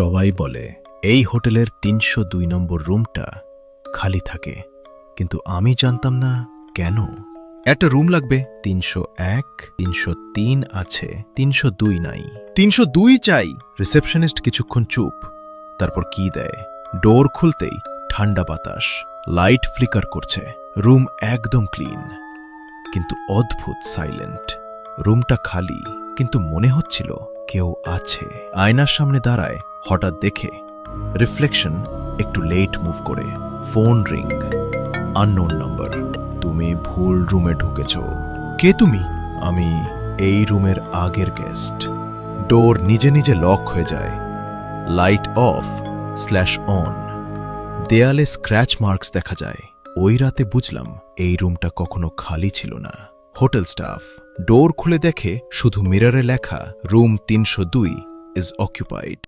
সবাই বলে এই হোটেলের ৩০২ নম্বর রুমটা খালি থাকে, কিন্তু আমি জানতাম না কেন। একটা রুম লাগবে, ৩০১, ৩০৩ আছে, ৩০২ নাই। ৩০২ চাই। রিসেপশনিস্ট কিছুক্ষণ চুপ, তারপর কি দেয়। ডোর খুলতেই ঠান্ডা বাতাস, লাইট ফ্লিকার করছে। রুম একদম ক্লিন, কিন্তু অদ্ভুত সাইলেন্ট। রুমটা খালি, কিন্তু মনে হচ্ছিল কেউ আছে। আয়নার সামনে দাঁড়ায়, হঠাৎ দেখে রিফ্লেকশন একটু লেট মুভ করে। Phone ring, unknown number. তুমি ভুল রুমে ঢুকেছ। কে তুমি? আমি এই রুমের আগের গেস্ট। ডোর নিজে নিজে লক হয়ে যায়। Light off /on. দেয়ালে স্ক্র্যাচ মার্কস দেখা যায়। ওই রাতে বুঝলাম এই রুমটা কখনো খালি ছিল না। হোটেল স্টাফ ডোর খুলে দেখে শুধু মিররে লেখা রুম ৩০২ ইজ অকুপাইড।